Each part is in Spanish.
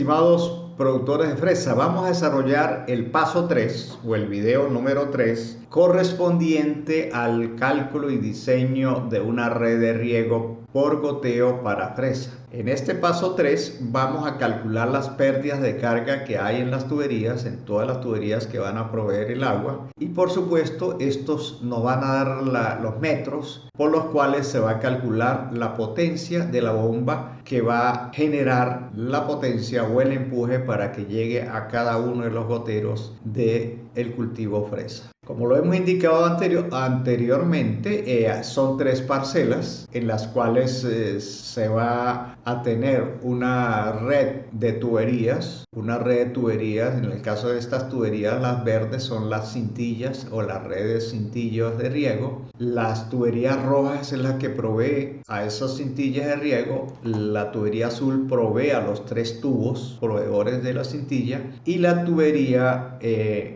Estimados productores de fresa, vamos a desarrollar el paso 3 o el video número 3 correspondiente al cálculo y diseño de una red de riego por goteo para fresa. En este paso 3 vamos a calcular las pérdidas de carga que hay en las tuberías, en todas las tuberías que van a proveer el agua, y por supuesto estos nos van a dar los metros por los cuales se va a calcular la potencia de la bomba que va a generar la potencia o el empuje para que llegue a cada uno de los goteros del cultivo fresa. Como lo hemos indicado anteriormente, son 3 parcelas en las cuales se va a tener una red de tuberías. En el caso de estas tuberías, las verdes son las cintillas o las redes cintillos de riego. Las tuberías rojas es la que provee a esas cintillas de riego. La tubería azul provee a los 3 tubos proveedores de la cintilla, y la tubería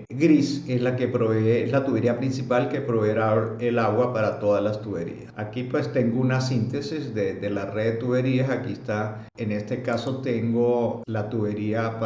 gris es la que provee, es la tubería principal que proveerá el agua para todas las tuberías. Aquí pues tengo una síntesis de la red de tuberías. Aquí está, en este caso tengo la tubería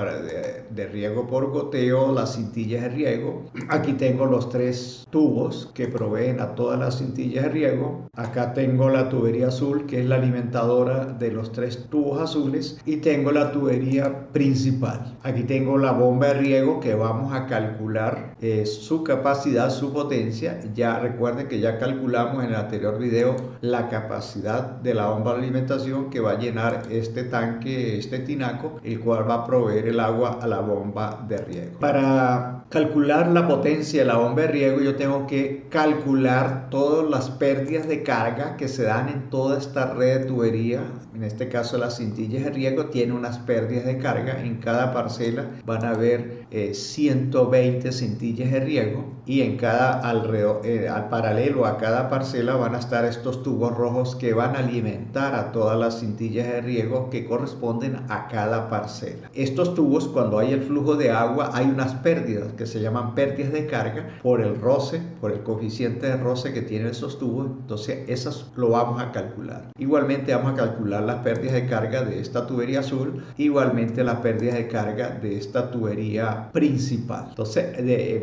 de riego por goteo, las cintillas de riego. Aquí tengo los 3 tubos que proveen a todas las cintillas de riego. Acá tengo la tubería azul, que es la alimentadora de los 3 tubos azules, y tengo la tubería principal. Aquí tengo la bomba de riego que vamos a calcular su capacidad, su potencia. Ya recuerden que ya calculamos en el anterior video la capacidad de la bomba de alimentación que va a llenar este tanque, este tinaco, el cual va a proveer el agua a la bomba de riego. Para calcular la potencia de la bomba de riego, yo tengo que calcular todas las pérdidas de carga que se dan en toda esta red de tubería. En este caso, las cintillas de riego tienen unas pérdidas de carga. En cada parcela van a haber 120 cintillas de riego, y en cada al paralelo a cada parcela van a estar estos tubos rojos que van a alimentar a todas las cintillas de riego que corresponden a cada parcela. Estos tubos, cuando hay el flujo de agua, hay unas pérdidas que se llaman pérdidas de carga por el roce, por el coeficiente de roce que tienen esos tubos. Entonces esas lo vamos a calcular. Igualmente vamos a calcular las pérdidas de carga de esta tubería azul, igualmente las pérdidas de carga de esta tubería principal. Entonces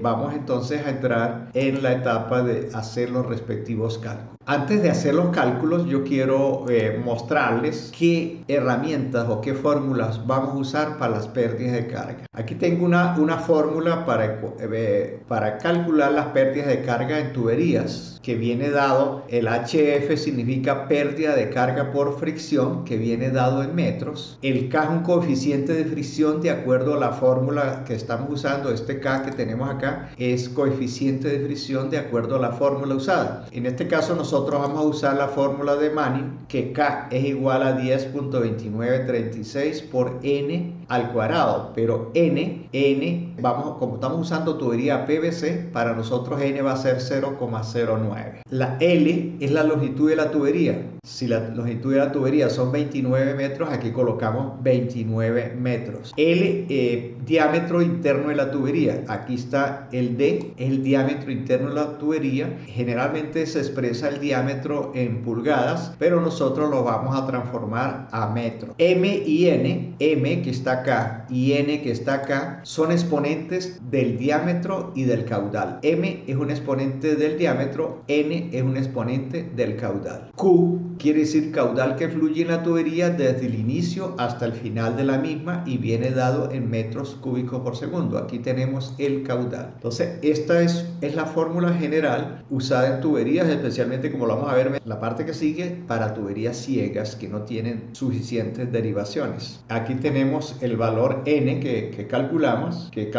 vamos entonces a entrar en la etapa de hacer los respectivos cálculos. Antes de hacer los cálculos, yo quiero mostrarles qué herramientas o qué fórmulas vamos a usar para las pérdidas de carga. Aquí tengo una fórmula para calcular las pérdidas de carga en tuberías, que viene dado, el HF significa pérdida de carga por fricción, que viene dado en metros. El K es un coeficiente de fricción de acuerdo a la fórmula que estamos usando. Este K que tenemos acá es coeficiente de fricción de acuerdo a la fórmula usada. En este caso nosotros vamos a usar la fórmula de Manning, que K es igual a 10.2936 por N al cuadrado, pero como estamos usando tubería PVC, para nosotros N va a ser 0,09. La L es la longitud de la tubería. Si la longitud de la tubería son 29 metros, aquí colocamos 29 metros. L, diámetro interno de la tubería. Aquí está el D, es el diámetro interno de la tubería. Generalmente se expresa el diámetro en pulgadas, pero nosotros lo vamos a transformar a metros. M y N, M que está acá y N que está acá, son exponentes del diámetro y del caudal. M es un exponente del diámetro, N es un exponente del caudal. Q quiere decir caudal que fluye en la tubería desde el inicio hasta el final de la misma, y viene dado en metros cúbicos por segundo. Aquí tenemos el caudal. Entonces esta es la fórmula general usada en tuberías, especialmente, como lo vamos a ver, la parte que sigue, para tuberías ciegas que no tienen suficientes derivaciones. Aquí tenemos el valor N que calculamos, que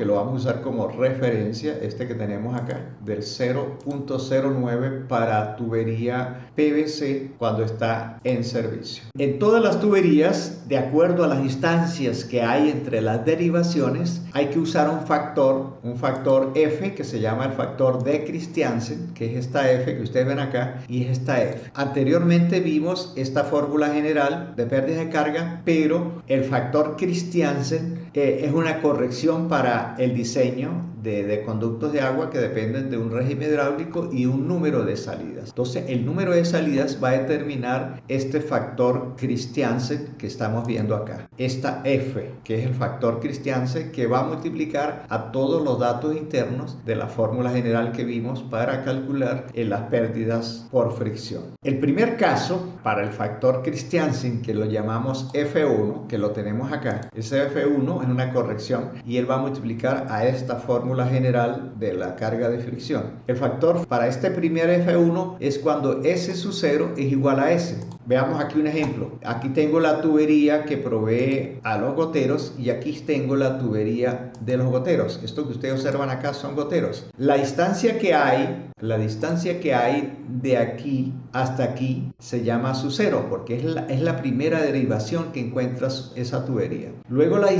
lo vamos a usar como referencia, este que tenemos acá, del 0.09 para tubería PVC cuando está en servicio. En todas las tuberías, de acuerdo a las distancias que hay entre las derivaciones, hay que usar un factor F, que se llama el factor de Christiansen, que es esta F que ustedes ven acá, y es esta F. Anteriormente vimos esta fórmula general de pérdida de carga, pero el factor Christiansen es una corrección para el diseño de conductos de agua que dependen de un régimen hidráulico y un número de salidas. Entonces, el número de salidas va a determinar este factor Christiansen que estamos viendo acá. Esta F, que es el factor Christiansen, que va a multiplicar a todos los datos internos de la fórmula general que vimos para calcular las pérdidas por fricción. El primer caso para el factor Christiansen, que lo llamamos F1, que lo tenemos acá, ese F1 es una corrección y él va a multiplicar a esta fórmula general de la carga de fricción. El factor para este primer F1 es cuando S sub 0 es igual a S. Veamos aquí un ejemplo. Aquí tengo la tubería que provee a los goteros y aquí tengo la tubería de los goteros. Esto que ustedes observan acá son goteros. La distancia que hay de aquí hasta aquí se llama sub 0 porque es la primera derivación que encuentra esa tubería. Luego las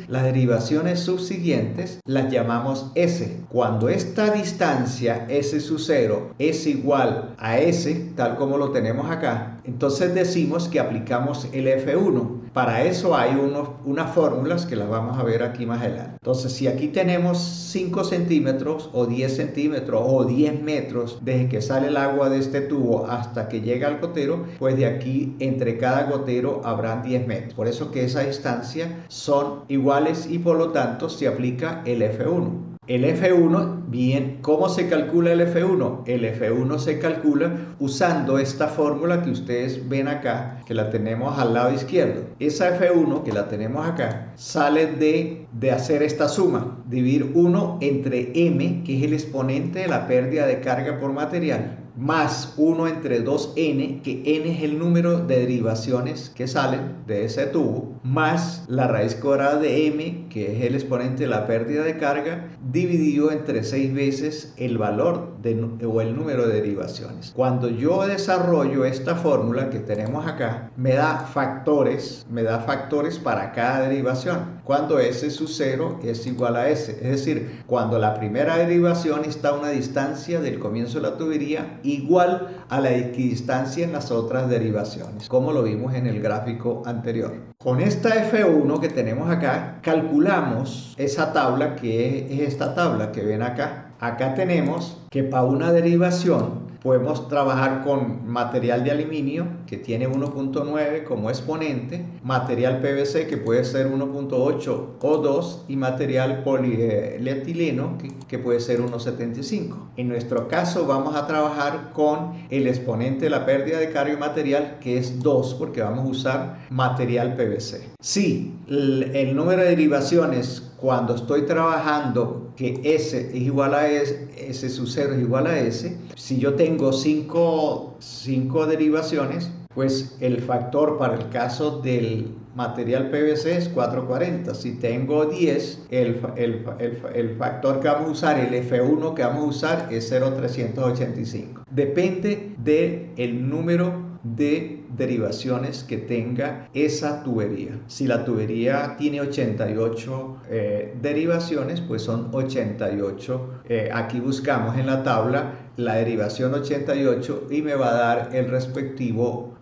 derivaciones subsiguientes las llamamos S. Cuando esta distancia S sub 0 es igual a S, tal como lo tenemos acá, entonces decimos que aplicamos el F1. Para eso hay unas fórmulas que las vamos a ver aquí más adelante. Entonces, si aquí tenemos 5 centímetros o 10 centímetros o 10 metros desde que sale el agua de este tubo hasta que llega al gotero, pues de aquí entre cada gotero habrán 10 metros. Por eso que esa distancia son iguales y por lo tanto se aplica el F1. El F1, bien, ¿cómo se calcula el F1? El F1 se calcula usando esta fórmula que ustedes ven acá, que la tenemos al lado izquierdo. Esa F1 que la tenemos acá sale de hacer esta suma, dividir 1 entre M, que es el exponente de la pérdida de carga por material, más 1 entre 2n, que n es el número de derivaciones que salen de ese tubo, más la raíz cuadrada de m, que es el exponente de la pérdida de carga, dividido entre 6 veces el valor o el número de derivaciones. Cuando yo desarrollo esta fórmula que tenemos acá, me da factores para cada derivación. Cuando S sub 0 es igual a S, es decir, cuando la primera derivación está a una distancia del comienzo de la tubería igual a la equidistancia en las otras derivaciones, como lo vimos en el gráfico anterior. Con esta F1 que tenemos acá, calculamos esa tabla que es esta tabla que ven acá. Acá tenemos que para una derivación podemos trabajar con material de aluminio que tiene 1.9 como exponente, material PVC que puede ser 1.8 o 2 y material polietileno que puede ser 1.75. En nuestro caso vamos a trabajar con el exponente de la pérdida de carga material que es 2 porque vamos a usar material PVC. Si el número de derivaciones cuando estoy trabajando que S es igual a S sub 0 es igual a S, si yo tengo 5 derivaciones, pues el factor para el caso del material PVC es 440. Si tengo 10, el factor que vamos a usar, el F1 que vamos a usar es 0,385. Depende del número de derivaciones que tenga esa tubería. Si la tubería tiene 88 derivaciones, pues son 88. Aquí buscamos en la tabla la derivación 88 y me va a dar el respectivo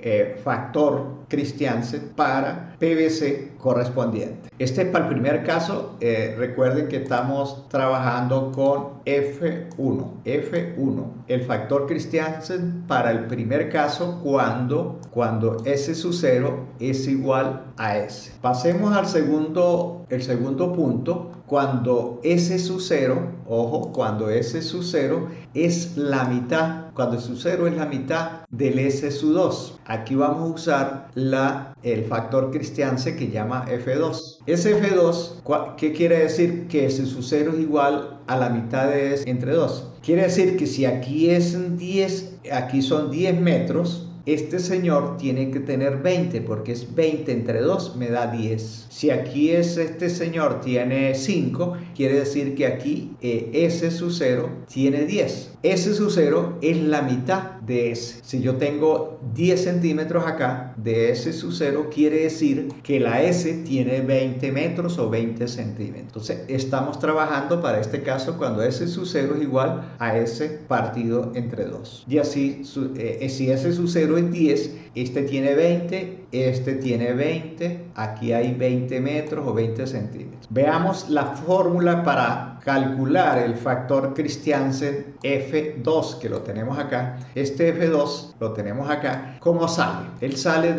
factor Christiansen para PVC correspondiente. Este es para el primer caso. Recuerden que estamos trabajando con F1. El factor Christiansen para el primer caso cuando S sub 0 es igual a S. Pasemos al segundo punto. Cuando S sub 0, ojo, cuando S sub 0 es la mitad, cuando S sub 0 es la mitad del S sub 2. Aquí vamos a usar el factor Christiansen que llama F2. Ese F2, ¿qué quiere decir? Que S sub 0 es igual a la mitad de S entre 2. Quiere decir que si aquí aquí son 10 metros, este señor tiene que tener 20 porque es 20 entre 2 me da 10. Si aquí este señor tiene 5, quiere decir que aquí S sub 0 tiene 10. S sub 0 es la mitad de S. Si yo tengo 10 centímetros acá de S sub 0, quiere decir que la S tiene 20 metros o 20 centímetros. Entonces estamos trabajando para este caso cuando S sub 0 es igual a S partido entre 2. Y así, si S sub 0 es 10, este tiene 20, este tiene 20, aquí hay 20 metros o 20 centímetros. Veamos la fórmula para a calcular el factor Christiansen F2, que lo tenemos acá, este F2 lo tenemos acá, ¿cómo sale? Él sale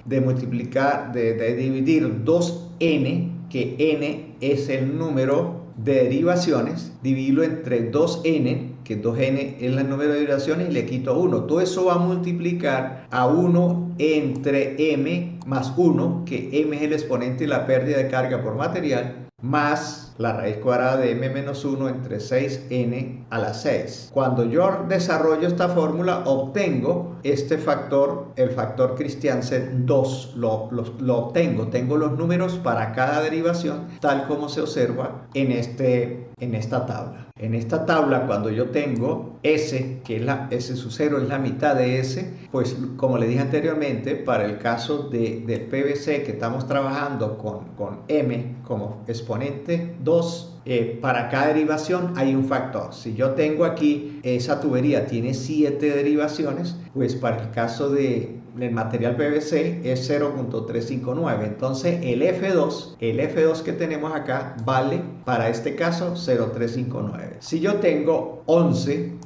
de multiplicar, de dividir 2n, que n es el número de derivaciones, dividirlo entre 2n, que 2n es el número de derivaciones, y le quito 1. Todo eso va a multiplicar a 1 entre m más 1, que m es el exponente de la pérdida de carga por material, más la raíz cuadrada de m menos 1 entre 6n a la 6. Cuando yo desarrollo esta fórmula, obtengo este factor, el factor Christiansen 2, lo obtengo. Tengo los números para cada derivación, tal como se observa en esta tabla. En esta tabla, cuando yo tengo S, que es S sub 0 es la mitad de S, pues como le dije anteriormente, para el caso del PVC que estamos trabajando con M como exponente 2, para cada derivación hay un factor. Si yo tengo aquí, esa tubería tiene 7 derivaciones, pues para el caso del material PVC es 0.359. Entonces el F2 que tenemos acá vale para este caso 0.359. Si yo tengo 11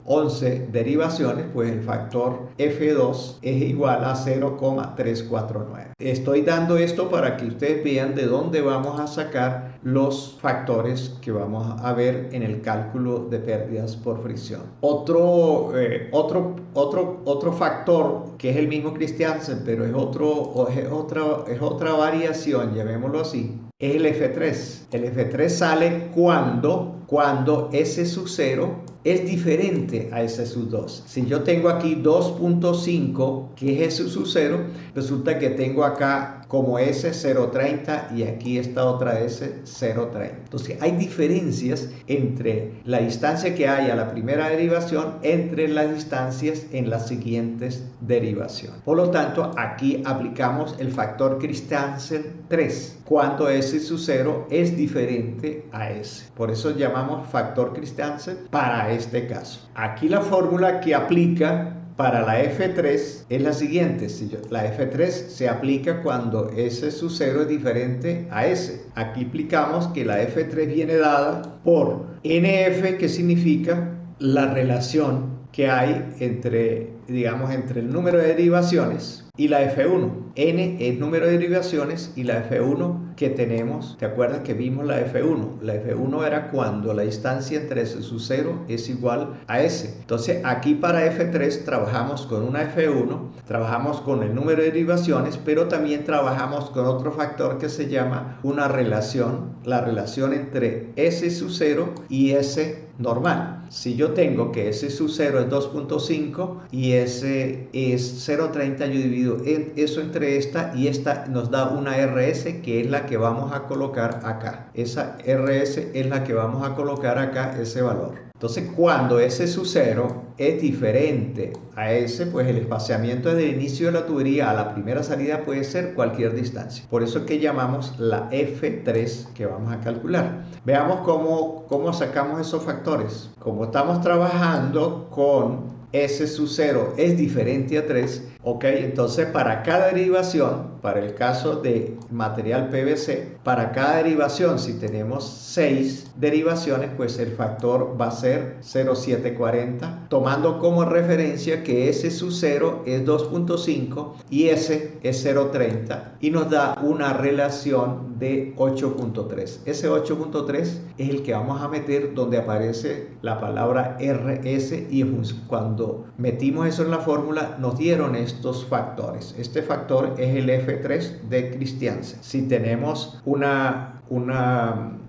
derivaciones, pues el factor F2 es igual a 0.349. Estoy dando esto para que ustedes vean de dónde vamos a sacar los factores que vamos a ver en el cálculo de pérdidas por fricción. Otro factor que es el mismo Christiansen, pero es otra variación, llamémoslo así, es el F3. El F3 sale cuando S sub 0 es diferente a S sub 2. Si yo tengo aquí 2.5, que es S sub 0, resulta que tengo acá como S 0.30 y aquí está otra S 0.30. Entonces hay diferencias entre la distancia que hay a la primera derivación entre las distancias en las siguientes derivaciones. Por lo tanto, aquí aplicamos el factor Christiansen 3 cuando S sub 0 es diferente a S. Por eso llamamos factor Christiansen para este caso. Aquí la fórmula que aplica para la F3 es la siguiente. La F3 se aplica cuando S sub 0 es diferente a S. Aquí aplicamos que la F3 viene dada por NF, que significa la relación que hay entre el número de derivaciones y la F1. N es número de derivaciones y la F1 que tenemos, ¿te acuerdas que vimos la F1? La F1 era cuando la distancia entre S sub 0 es igual a S. Entonces aquí para F3 trabajamos con una F1, trabajamos con el número de derivaciones, pero también trabajamos con otro factor que se llama una relación, la relación entre S sub 0 y S normal. Si yo tengo que S sub 0 es 2.5 y S es 0.30, yo divido eso entre esta y esta, nos da una RS, que es la que vamos a colocar acá. Esa RS es la que vamos a colocar acá, ese valor. Entonces, cuando S sub 0 es diferente a S, pues el espaciamiento desde el inicio de la tubería a la primera salida puede ser cualquier distancia. Por eso es que llamamos la F3 que vamos a calcular. Veamos cómo sacamos esos factores. Como estamos trabajando con S sub 0 es diferente a 3, ok, entonces para cada derivación, para el caso de material PVC, para cada derivación, si tenemos 6 derivaciones, pues el factor va a ser 0.740, tomando como referencia que S sub 0 es 2.5 y S es 0.30 y nos da una relación de 8.3. Ese 8.3 es el que vamos a meter donde aparece la palabra RS y cuando metimos eso en la fórmula nos dieron estos factores. Este factor es el F3 de Christiansen. Si tenemos una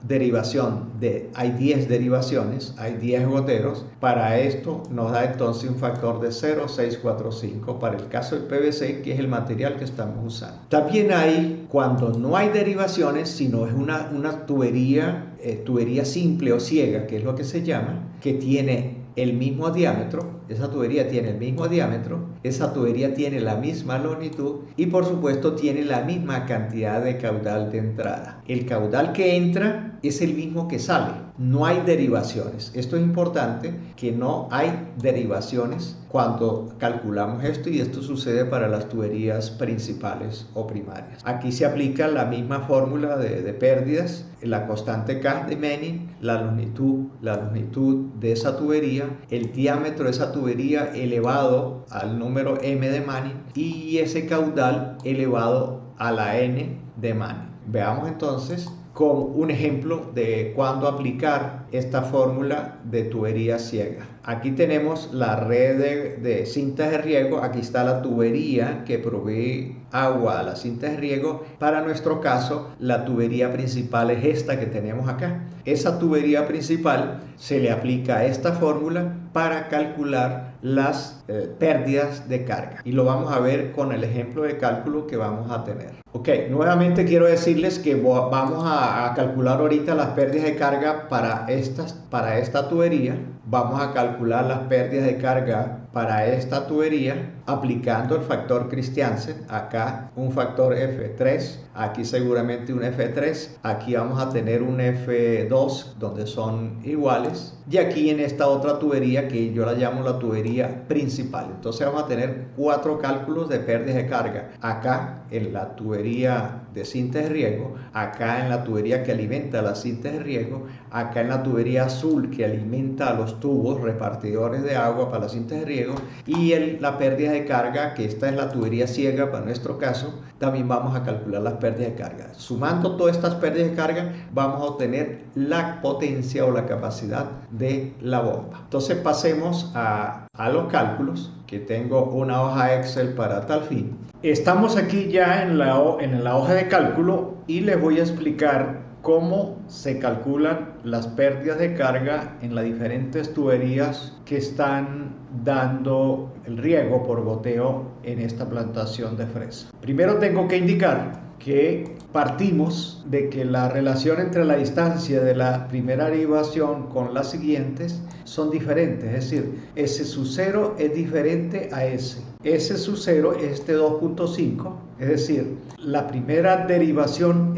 derivación hay 10 derivaciones, hay 10 goteros, para esto nos da entonces un factor de 0.645 para el caso del PVC, que es el material que estamos usando. También hay, cuando no hay derivaciones, sino es una tubería simple o ciega, que es lo que se llama, que tiene el mismo diámetro, esa tubería tiene el mismo diámetro, esa tubería tiene la misma longitud y por supuesto tiene la misma cantidad de caudal de entrada. El caudal que entra es el mismo que sale, no hay derivaciones. Esto es importante, que no hay derivaciones cuando calculamos esto, y esto sucede para las tuberías principales o primarias. Aquí se aplica la misma fórmula de pérdidas, la constante K de Manning, la longitud de esa tubería, el diámetro de esa tubería elevado al número m de Manning y ese caudal elevado a la n de Manning. Veamos entonces con un ejemplo de cuándo aplicar esta fórmula de tubería ciega. Aquí tenemos la red de cintas de riego, aquí está la tubería que provee agua a las cintas de riego. Para nuestro caso, la tubería principal es esta que tenemos acá. Esa tubería principal se le aplica esta fórmula para calcular las pérdidas de carga, y lo vamos a ver con el ejemplo de cálculo que vamos a tener. Ok, nuevamente quiero decirles que vamos a calcular ahorita las pérdidas de carga para esta tubería. Vamos a calcular las pérdidas de carga para esta tubería aplicando el factor Christiansen. Acá un factor F3, aquí seguramente un F3, aquí vamos a tener un F2 donde son iguales, y aquí en esta otra tubería que yo la llamo la tubería principal. Entonces vamos a tener 4 cálculos de pérdidas de carga: acá en la tubería de cintas de riego, acá en la tubería que alimenta las cintas de riego, acá en la tubería azul que alimenta a los tubos repartidores de agua para las cintas de riego, y la pérdida de carga, que esta es la tubería ciega para nuestro caso. También vamos a calcular las pérdidas de carga. Sumando todas estas pérdidas de carga, vamos a obtener la potencia o la capacidad de la bomba. Entonces pasemos a los cálculos, que tengo una hoja Excel para tal fin. Estamos aquí ya en la hoja de cálculo y les voy a explicar cómo se calculan las pérdidas de carga en las diferentes tuberías que están dando el riego por goteo en esta plantación de fresa. Primero tengo que indicar que partimos de que la relación entre la distancia de la primera derivación con las siguientes son diferentes, es decir, S sub 0 es diferente a S. S sub 0 es de 2.5, es decir, la primera derivación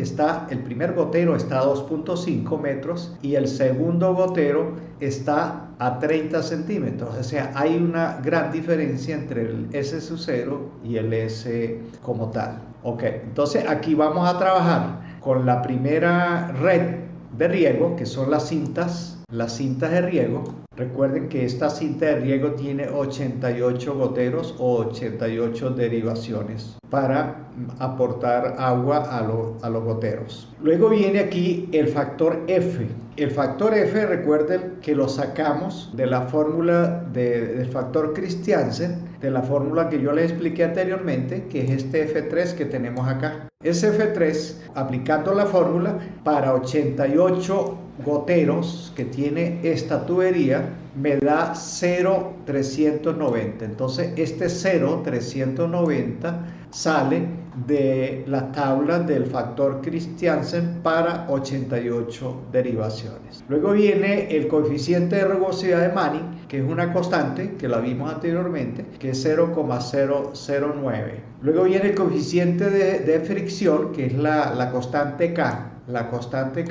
el primer gotero está a 2.5 metros y el segundo gotero está a 30 centímetros, o sea, hay una gran diferencia entre el S sub 0 y el S como tal. Ok, entonces aquí vamos a trabajar con la primera red de riego, que son las cintas de riego. Recuerden que esta cinta de riego tiene 88 goteros o 88 derivaciones para aportar agua a los goteros. Luego viene aquí el factor F. El factor F, recuerden que lo sacamos de la fórmula del factor Christiansen, de la fórmula que yo les expliqué anteriormente, que es este F3 que tenemos acá. Ese F3, aplicando la fórmula para 88 goteros que tiene esta tubería, me da 0,390. Entonces este 0,390 sale de la tabla del factor Christiansen para 88 derivaciones. Luego viene el coeficiente de rugosidad de Manning, que es una constante que la vimos anteriormente, que es 0,009. Luego viene el coeficiente de fricción, que es la constante K. La constante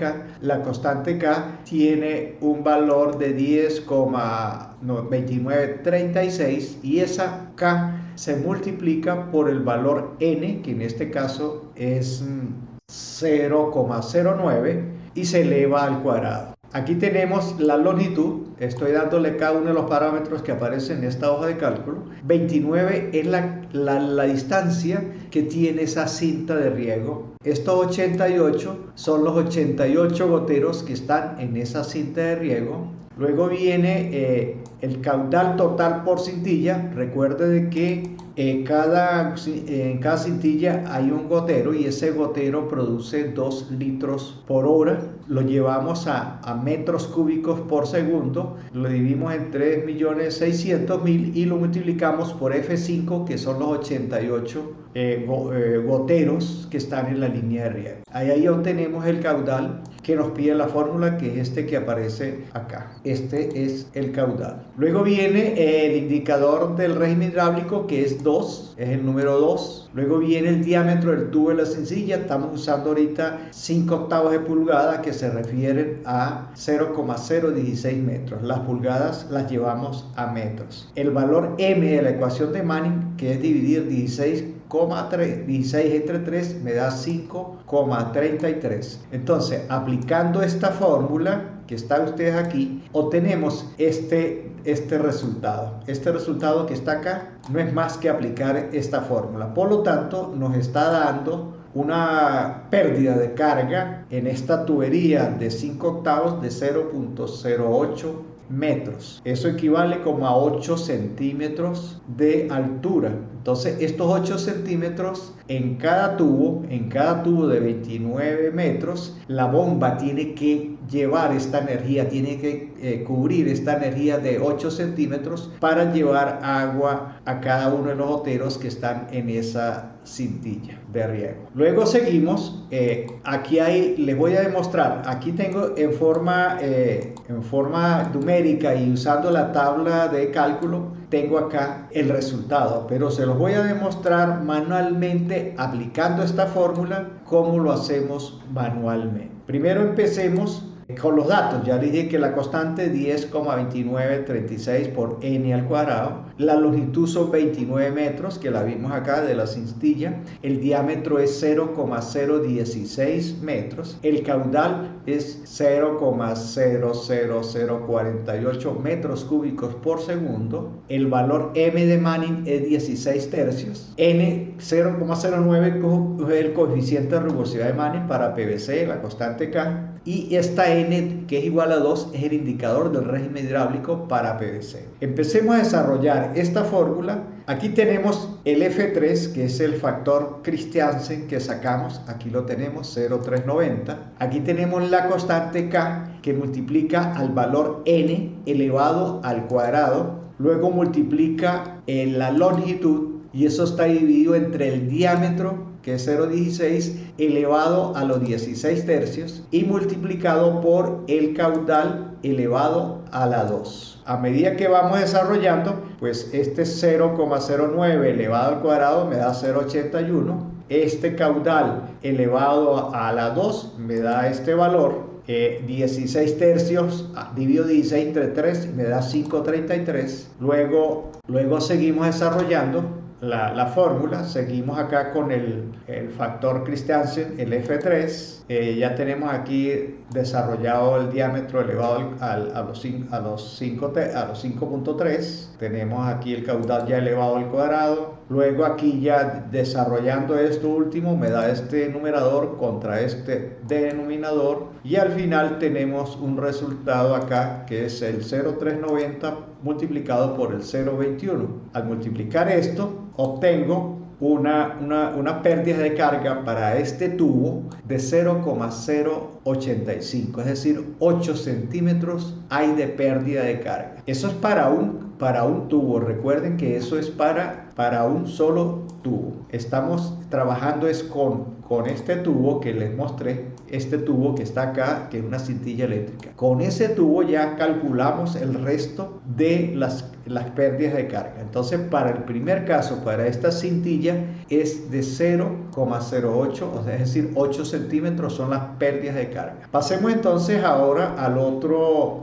K tiene un valor de 10,2936 y esa K se multiplica por el valor N, que en este caso es 0,09, y se eleva al cuadrado. Aquí tenemos la longitud, estoy dándole cada uno de los parámetros que aparecen en esta hoja de cálculo. 29 es la distancia que tiene esa cinta de riego. Estos 88 son los 88 goteros que están en esa cinta de riego. Luego viene el caudal total por cintilla. Recuerde que en cada cintilla hay un gotero y ese gotero produce 2 litros por hora. Lo llevamos a metros cúbicos por segundo, lo dividimos en 3.600.000 y lo multiplicamos por F5, que son los 88 goteros que están en la línea de riego. Ahí obtenemos el caudal que nos pide la fórmula, que es este que aparece acá. Este es el caudal. Luego viene el indicador del régimen hidráulico, que es 2, es el número 2. Luego viene el diámetro del tubo de la cincilla. Estamos usando ahorita 5/8 de pulgada, que se refieren a 0,016 metros. Las pulgadas las llevamos a metros. El valor m de la ecuación de Manning, que es dividir 16 entre 3, me da 5,33. Entonces, aplicando esta fórmula que está ustedes aquí, obtenemos este resultado. Este resultado que está acá no es más que aplicar esta fórmula. Por lo tanto, nos está dando una pérdida de carga en esta tubería de 5/8 de 0,08 metros. Eso equivale como a 8 centímetros de altura. Entonces, estos 8 centímetros en cada tubo de 29 metros, la bomba tiene que llevar esta energía, tiene que cubrir esta energía de 8 centímetros para llevar agua a cada uno de los goteros que están en esa cintilla de riego. Luego seguimos. Aquí les voy a demostrar. Aquí tengo en forma numérica y usando la tabla de cálculo, tengo acá el resultado, pero se los voy a demostrar manualmente aplicando esta fórmula, cómo lo hacemos manualmente. Primero empecemos con los datos. Ya les dije que la constante es 10,2936 por n al cuadrado. La longitud son 29 metros, que la vimos acá de la cintilla. El diámetro es 0,016 metros. El caudal es 0,00048 metros cúbicos por segundo. El valor m de Manning es 16 tercios. N 0,09 es el coeficiente de rugosidad de Manning para PVC, la constante K. Y esta n, que es igual a 2, es el indicador del régimen hidráulico para PVC. Empecemos a desarrollar esta fórmula. Aquí tenemos el F3, que es el factor Christiansen que sacamos. Aquí lo tenemos, 0,390. Aquí tenemos la constante K, que multiplica al valor n elevado al cuadrado. Luego multiplica la longitud, y eso está dividido entre el diámetro, que es 0,16 elevado a los 16 tercios, y multiplicado por el caudal elevado a la 2. A medida que vamos desarrollando, pues este 0,09 elevado al cuadrado me da 0,81. Este caudal elevado a la 2 me da este valor. 16 tercios dividido 16 entre 3 me da 5,33. Luego seguimos desarrollando la fórmula. Seguimos acá con el factor Christiansen, el F3. Ya tenemos aquí desarrollado el diámetro elevado a los 5,3. Tenemos aquí el caudal ya elevado al cuadrado. Luego aquí ya desarrollando esto último me da este numerador contra este denominador, y al final tenemos un resultado acá que es el 0,390 multiplicado por el 0,21. Al multiplicar esto obtengo una pérdida de carga para este tubo de 0,085, es decir, 8 centímetros hay de pérdida de carga. Eso es para un tubo. Recuerden que eso es para un solo tubo. Estamos trabajando es con este tubo que les mostré, este tubo que está acá, que es una cintilla eléctrica. Con ese tubo ya calculamos el resto de las pérdidas de carga. Entonces, para el primer caso, para esta cintilla, es de 0,08, o sea, es decir, 8 centímetros son las pérdidas de carga. Pasemos entonces ahora al otro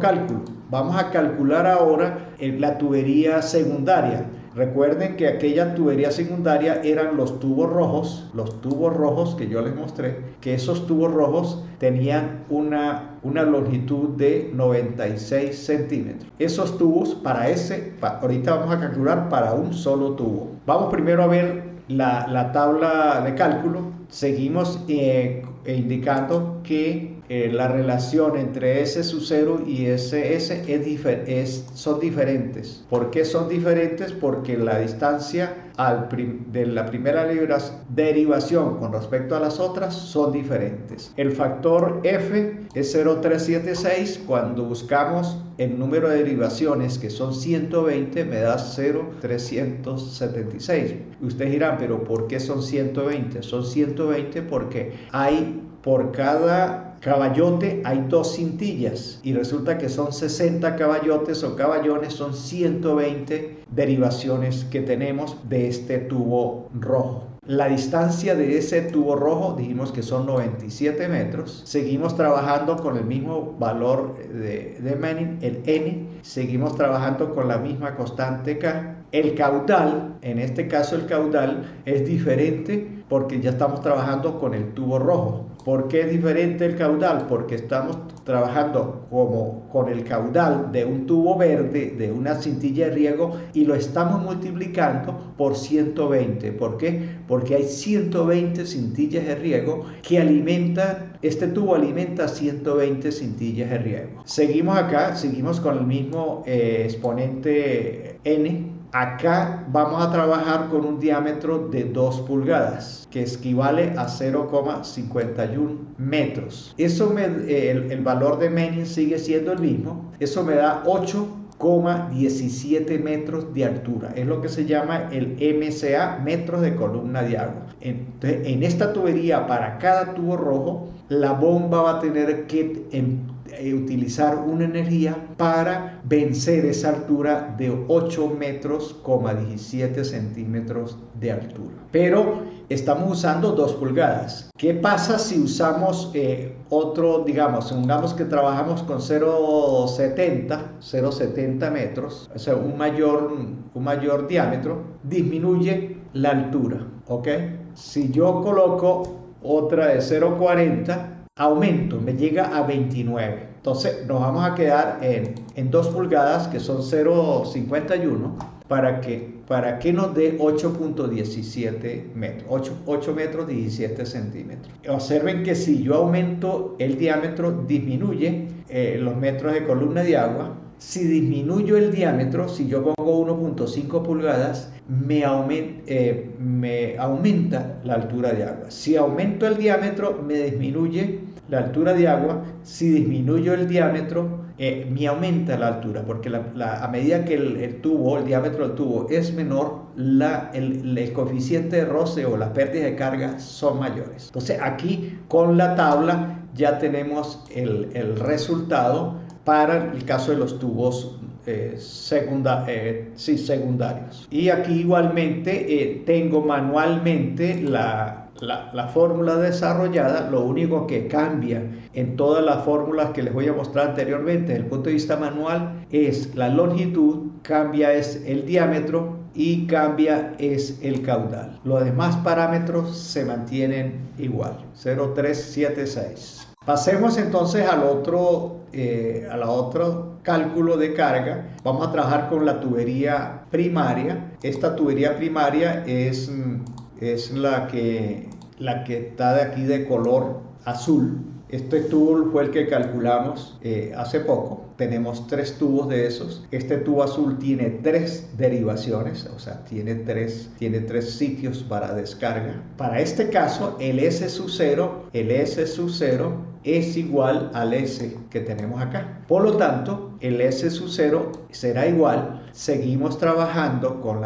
cálculo. Vamos a calcular ahora la tubería secundaria. Recuerden que aquella tubería secundaria eran los tubos rojos que yo les mostré, que esos tubos rojos tenían una longitud de 96 centímetros. Esos tubos ahorita vamos a calcular para un solo tubo. Vamos primero a ver la tabla de cálculo. Seguimos indicando que la relación entre S sub 0 y SS son diferentes. ¿Por qué son diferentes? Porque la distancia de la primera derivación con respecto a las otras son diferentes. El factor F es 0,376. Cuando buscamos el número de derivaciones, que son 120, me da 0,376. Y ustedes dirán, pero ¿por qué son 120? Son 120 porque por cada caballote hay 2 cintillas y resulta que son 60 caballotes o caballones, son 120 derivaciones que tenemos de este tubo rojo. La distancia de ese tubo rojo dijimos que son 97 metros. Seguimos trabajando con el mismo valor de Manning, el N. Seguimos trabajando con la misma constante K. El caudal, en este caso el caudal es diferente porque ya estamos trabajando con el tubo rojo. ¿Por qué es diferente el caudal? Porque estamos trabajando con el caudal de un tubo verde, de una cintilla de riego, y lo estamos multiplicando por 120. ¿Por qué? Porque hay 120 cintillas de riego que este tubo alimenta 120 cintillas de riego. Seguimos acá, seguimos con el mismo exponente N. Acá vamos a trabajar con un diámetro de 2 pulgadas, que equivale a 0,51 metros. El valor de Manning sigue siendo el mismo. Eso me da 8,17 metros de altura. Es lo que se llama el MCA, metros de columna de agua. Entonces, en esta tubería, para cada tubo rojo, la bomba va a tener que utilizar una energía para vencer esa altura de 8,17 centímetros de altura. Pero estamos usando 2 pulgadas. ¿Qué pasa si usamos supongamos que trabajamos con 0,70 metros, o sea, un mayor diámetro, disminuye la altura, ¿ok? Si yo coloco otra de 0,40, aumento, me llega a 29. Entonces nos vamos a quedar en 2 pulgadas, que son 0,51, para que nos dé 8,17 metros, 8 metros 17 centímetros. Observen que si yo aumento el diámetro, disminuye los metros de columna de agua. Si disminuyo el diámetro, si yo pongo 1,5 pulgadas, me aumenta la altura de agua. Si aumento el diámetro, me disminuye la altura de agua. Si disminuyo el diámetro, me aumenta la altura, porque a medida que el diámetro del tubo es menor, el coeficiente de roce o las pérdidas de carga son mayores. Entonces aquí con la tabla ya tenemos el resultado para el caso de los tubos secundarios. Y aquí igualmente tengo manualmente la fórmula desarrollada. Lo único que cambia en todas las fórmulas que les voy a mostrar anteriormente desde el punto de vista manual es la longitud, cambia es el diámetro y cambia es el caudal. Los demás parámetros se mantienen igual, 0,376. Pasemos entonces al otro cálculo de carga. Vamos a trabajar con la tubería primaria. Esta tubería primaria es la que está de aquí de color azul. Este tubo fue el que calculamos hace poco. Tenemos 3 tubos de esos. Este tubo azul tiene 3 derivaciones, o sea, tiene tres sitios para descarga. Para este caso, el S sub 0 es igual al S que tenemos acá. Por lo tanto, el S sub 0 será igual. Seguimos trabajando con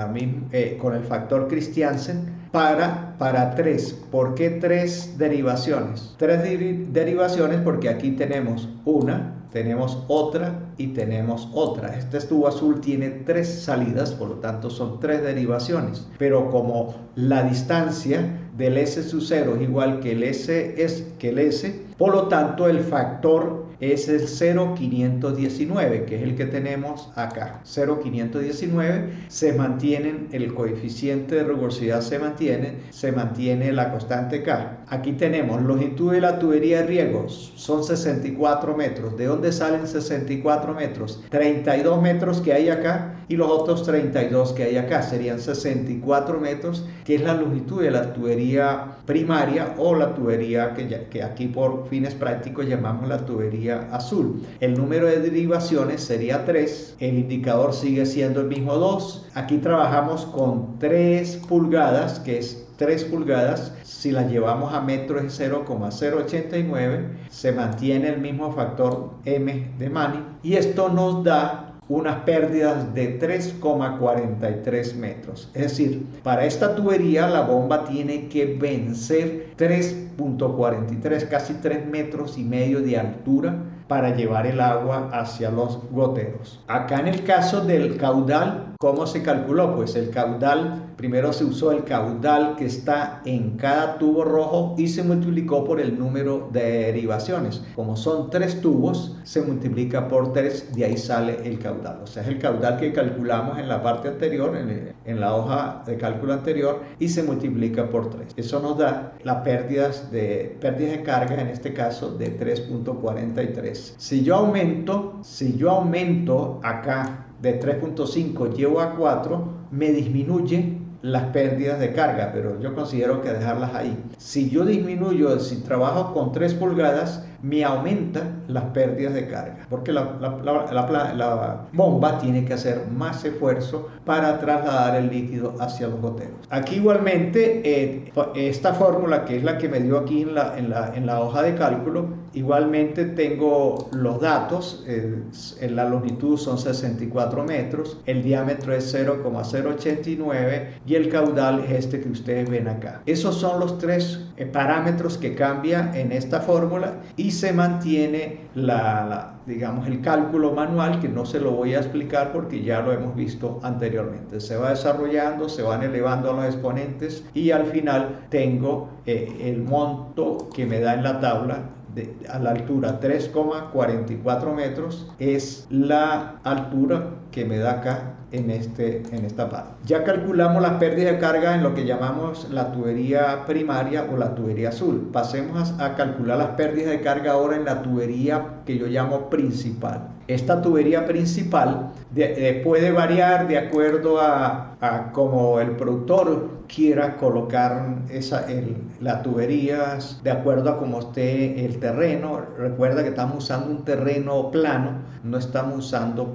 el factor Christiansen para 3. ¿Por qué 3 derivaciones? 3 derivaciones porque aquí tenemos una, tenemos otra y tenemos otra. Este tubo azul tiene 3 salidas, por lo tanto son 3 derivaciones. Pero como la distancia del S sub 0 es igual que el S, por lo tanto el factor es el 0,519, que es el que tenemos acá. 0,519 se mantienen, el coeficiente de rugosidad se mantiene la constante K. Aquí tenemos longitud de la tubería de riego, son 64 metros. ¿De dónde salen 64 metros? 32 metros que hay acá y los otros 32 que hay acá. Serían 64 metros, que es la longitud de la tubería primaria o la tubería que aquí por fines prácticos llamamos la tubería azul. El número de derivaciones sería 3, el indicador sigue siendo el mismo 2. Aquí trabajamos con 3 pulgadas, que es 3 pulgadas, si las llevamos a metros es 0,089, se mantiene el mismo factor M de Manning y esto nos da unas pérdidas de 3,43 metros. Es decir, para esta tubería la bomba tiene que vencer 3,43, casi 3,5 metros de altura para llevar el agua hacia los goteros. Acá en el caso del caudal, ¿cómo se calculó? Pues el caudal, primero se usó el caudal que está en cada tubo rojo y se multiplicó por el número de derivaciones. Como son 3 tubos, se multiplica por 3, de ahí sale el caudal. O sea, es el caudal que calculamos en la parte anterior, en la hoja de cálculo anterior, y se multiplica por 3. Eso nos da las pérdidas de carga, en este caso, de 3,43. Si yo aumento acá de 3,5 llevo a 4, me disminuye las pérdidas de carga, pero yo considero que dejarlas ahí. Si yo disminuyo, si trabajo con 3 pulgadas, me aumenta las pérdidas de carga, porque la bomba tiene que hacer más esfuerzo para trasladar el líquido hacia los goteros. Aquí igualmente esta fórmula, que es la que me dio aquí en la hoja de cálculo, igualmente tengo los datos. En la longitud son 64 metros, el diámetro es 0,089 y el caudal es este que ustedes ven acá. Esos son los 3 parámetros que cambian en esta fórmula y se mantiene digamos, el cálculo manual, que no se lo voy a explicar porque ya lo hemos visto anteriormente. Se va desarrollando, se van elevando los exponentes y al final tengo el monto que me da en la tabla a la altura 3,44 metros, es la altura que me da acá en esta parte. Ya calculamos las pérdidas de carga en lo que llamamos la tubería primaria o la tubería azul. Pasemos a calcular las pérdidas de carga ahora en la tubería que yo llamo principal. Esta tubería principal puede variar de acuerdo a cómo el productor quiera colocar las tuberías, de acuerdo a cómo esté el terreno. Recuerda que estamos usando un terreno plano, no estamos usando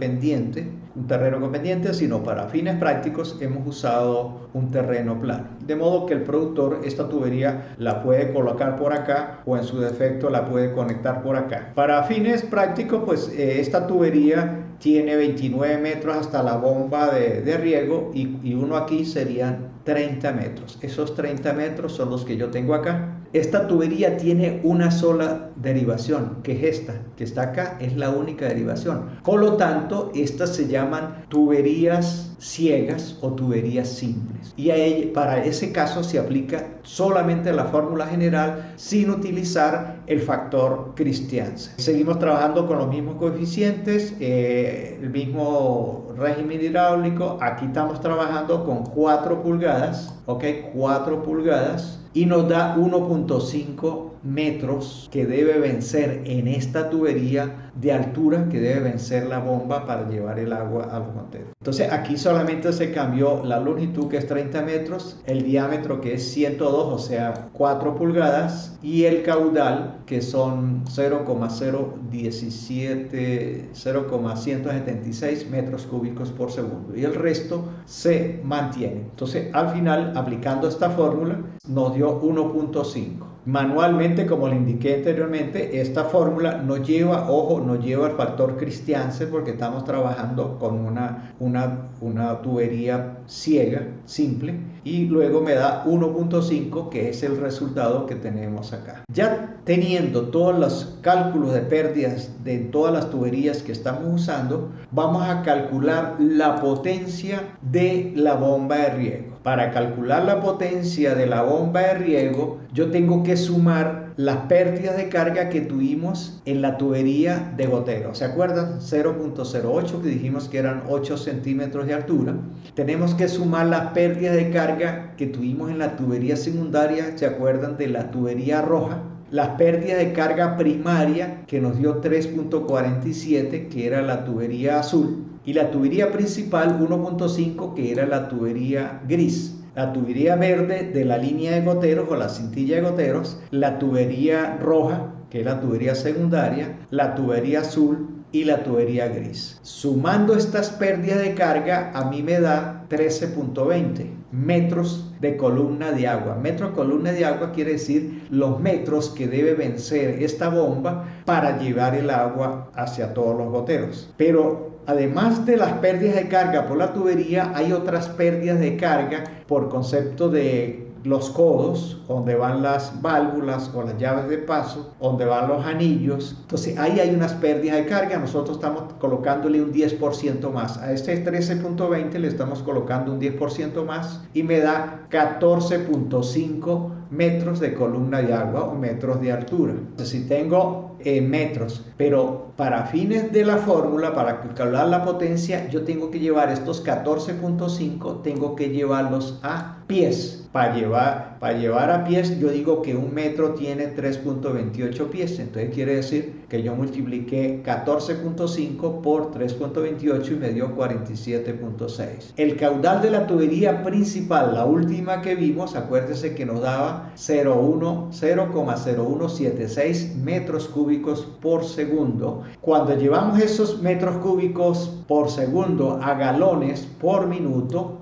un terreno con pendiente, sino para fines prácticos hemos usado un terreno plano. De modo que el productor esta tubería la puede colocar por acá o en su defecto la puede conectar por acá. Para fines prácticos, pues esta tubería tiene 29 metros hasta la bomba de riego y uno aquí serían 30 metros. Esos 30 metros son los que yo tengo acá. Esta tubería tiene una sola derivación, que es esta, que está acá, es la única derivación. Por lo tanto, estas se llaman tuberías ciegas o tuberías simples. Y para ese caso se aplica solamente la fórmula general sin utilizar el factor Christiansen. Seguimos trabajando con los mismos coeficientes, el mismo régimen hidráulico. Aquí estamos trabajando con 4 pulgadas, ¿ok? 4 pulgadas. Y nos da 1,5 metros que debe vencer en esta tubería de altura, que debe vencer la bomba para llevar el agua a los goteros. Entonces aquí solamente se cambió la longitud, que es 30 metros, el diámetro, que es 102, o sea 4 pulgadas, y el caudal, que son 0,176 metros cúbicos por segundo, y el resto se mantiene. Entonces al final, aplicando esta fórmula, nos dio 1,5. Manualmente, como le indiqué anteriormente, esta fórmula no lleva el factor Christiansen, porque estamos trabajando con una tubería ciega, simple, y luego me da 1,5, que es el resultado que tenemos acá. Ya teniendo todos los cálculos de pérdidas de todas las tuberías que estamos usando, vamos a calcular la potencia de la bomba de riego. Para calcular la potencia de la bomba de riego, yo tengo que sumar las pérdidas de carga que tuvimos en la tubería de gotero. ¿Se acuerdan? 0.08, que dijimos que eran 8 centímetros de altura. Tenemos que sumar las pérdidas de carga que tuvimos en la tubería secundaria. ¿Se acuerdan de la tubería roja? Las pérdidas de carga primaria, que nos dio 3.47, que era la tubería azul, y la tubería principal 1.5, que era la tubería gris. La tubería verde de la línea de goteros o la cintilla de goteros, la tubería roja, que es la tubería secundaria, la tubería azul y la tubería gris. Sumando estas pérdidas de carga, a mí me da 13.20 metros de columna de agua. Metro columna de agua quiere decir los metros que debe vencer esta bomba para llevar el agua hacia todos los goteros. Pero además de las pérdidas de carga por la tubería, hay otras pérdidas de carga por concepto de los codos, donde van las válvulas o las llaves de paso, donde van los anillos. Entonces ahí hay unas pérdidas de carga. Nosotros estamos colocándole un 10% más. A este 13.20 le estamos colocando un 10% más y me da 14.5 metros de columna de agua o metros de altura. Entonces, si tengo metros, pero para fines de la fórmula, para calcular la potencia, yo tengo que llevar estos 14.5, tengo que llevarlos a pies. Para llevar a pies, yo digo que un metro tiene 3.28 pies. Entonces quiere decir que yo multipliqué 14.5 por 3.28 y me dio 47.6. El caudal de la tubería principal, la última que vimos, acuérdese que nos daba 0,0176 metros cúbicos por segundo. Cuando llevamos esos metros cúbicos por segundo a galones por minuto,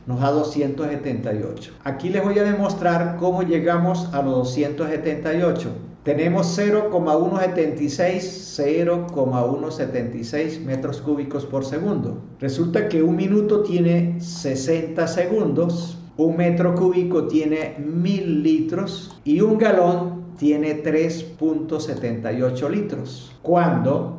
nos da 278. Aquí les voy a demostrar cómo llegamos a los 278. Tenemos 0,176 metros cúbicos por segundo. Resulta que un minuto tiene 60 segundos, un metro cúbico tiene 1000 litros y un galón tiene 3.78 litros. Cuando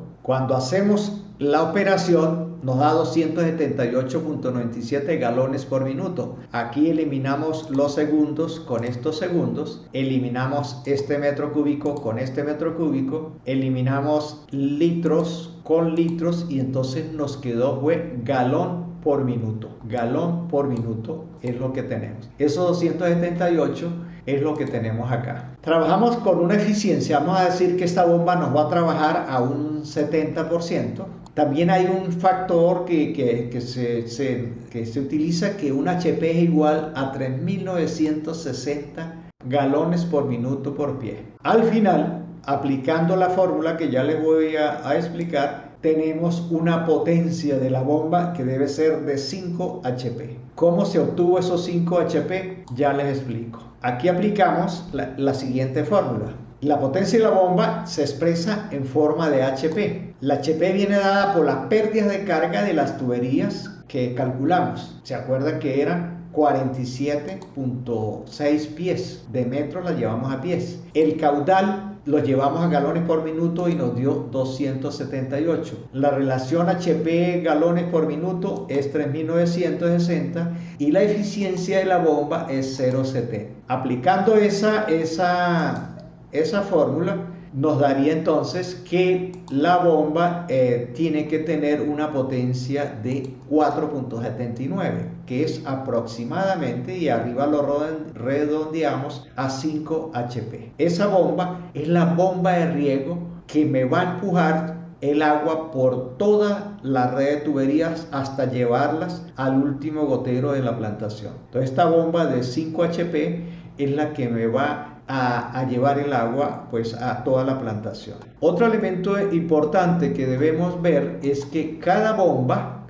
hacemos la operación, nos da 278.97 galones por minuto. Aquí eliminamos los segundos con estos segundos, eliminamos este metro cúbico con este metro cúbico, eliminamos litros con litros y entonces nos quedó galón por minuto. Galón por minuto es lo que tenemos. Esos 278 es lo que tenemos acá. Trabajamos con una eficiencia, vamos a decir que esta bomba nos va a trabajar a un 70%. También hay un factor que se utiliza, que un HP es igual a 3.960 galones por minuto por pie. Al final, aplicando la fórmula que ya les voy a explicar, tenemos una potencia de la bomba que debe ser de 5 HP. ¿Cómo se obtuvo esos 5 HP? Ya les explico. Aquí aplicamos la siguiente fórmula. La potencia de la bomba se expresa en forma de HP. La HP viene dada por las pérdidas de carga de las tuberías que calculamos. ¿Se acuerdan que eran 47.6 pies? De metros la llevamos a pies. El caudal lo llevamos a galones por minuto y nos dio 278. La relación HP galones por minuto es 3.960 y la eficiencia de la bomba es 0,70. Aplicando esa fórmula, nos daría entonces que la bomba tiene que tener una potencia de 4.79, que es aproximadamente, y arriba lo redondeamos a 5 HP. Esa bomba es la bomba de riego que me va a empujar el agua por toda la red de tuberías hasta llevarlas al último gotero de la plantación. Entonces esta bomba de 5 HP es la que me va a llevar el agua pues a toda la plantación. Otro elemento importante que debemos ver es que cada bomba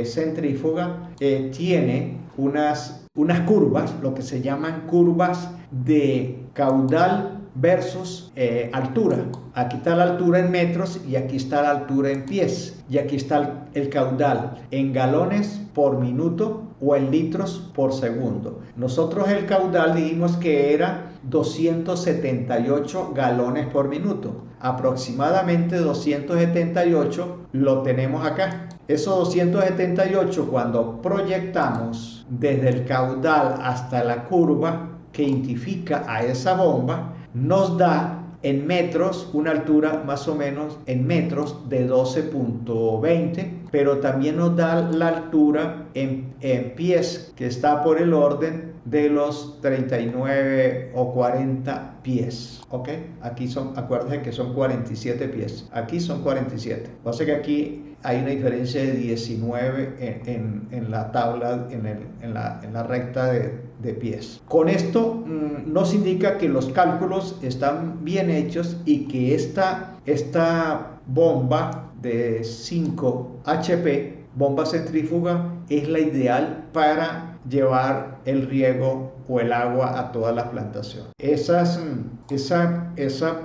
centrífuga tiene unas curvas, lo que se llaman curvas de caudal versus altura. Aquí está la altura en metros y aquí está la altura en pies, y aquí está el caudal en galones por minuto o en litros por segundo. Nosotros el caudal dijimos que era 278 galones por minuto. Aproximadamente 278 lo tenemos acá. Esos 278, cuando proyectamos desde el caudal hasta la curva que identifica a esa bomba, nos da en metros una altura más o menos en metros de 12.20, pero también nos da la altura en pies, que está por el orden de los 39 o 40 pies. ¿Ok? Aquí son, acuérdense que son 47 pies. Aquí son 47. O sea que aquí hay una diferencia de 19 en la tabla, en la recta de pies. Con esto nos indica que los cálculos están bien hechos y que esta bomba de 5 HP, bomba centrífuga, es la ideal para llevar el riego o el agua a toda la plantación. Esa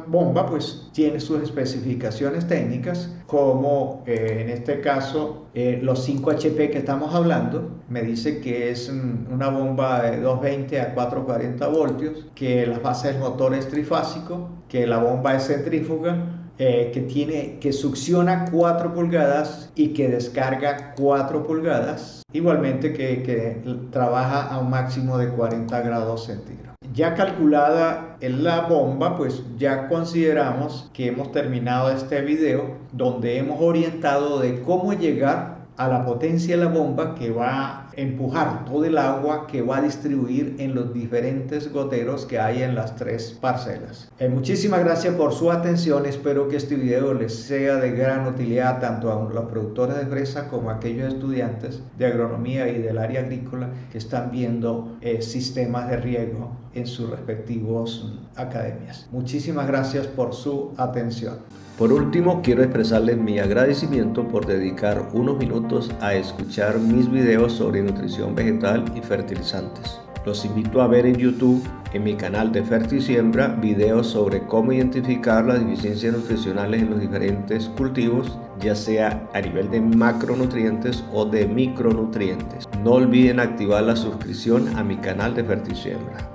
bomba pues tiene sus especificaciones técnicas, como en este caso los 5 HP que estamos hablando. Me dice que es una bomba de 220 a 440 voltios, que la fase del motor es trifásico, que la bomba es centrífuga, que succiona 4 pulgadas y que descarga 4 pulgadas, igualmente que trabaja a un máximo de 40 grados centígrados. Ya calculada la bomba, pues ya consideramos que hemos terminado este video donde hemos orientado de cómo llegar a la potencia de la bomba, que va a empujar todo el agua que va a distribuir en los diferentes goteros que hay en las 3 parcelas. Muchísimas gracias por su atención. Espero que este video les sea de gran utilidad tanto a los productores de fresa como a aquellos estudiantes de agronomía y del área agrícola que están viendo sistemas de riego en sus respectivos academias. Muchísimas gracias por su atención. Por último, quiero expresarles mi agradecimiento por dedicar unos minutos a escuchar mis videos sobre nutrición vegetal y fertilizantes. Los invito a ver en YouTube, en mi canal de Fertisiembra, videos sobre cómo identificar las deficiencias nutricionales en los diferentes cultivos, ya sea a nivel de macronutrientes o de micronutrientes. No olviden activar la suscripción a mi canal de Fertisiembra.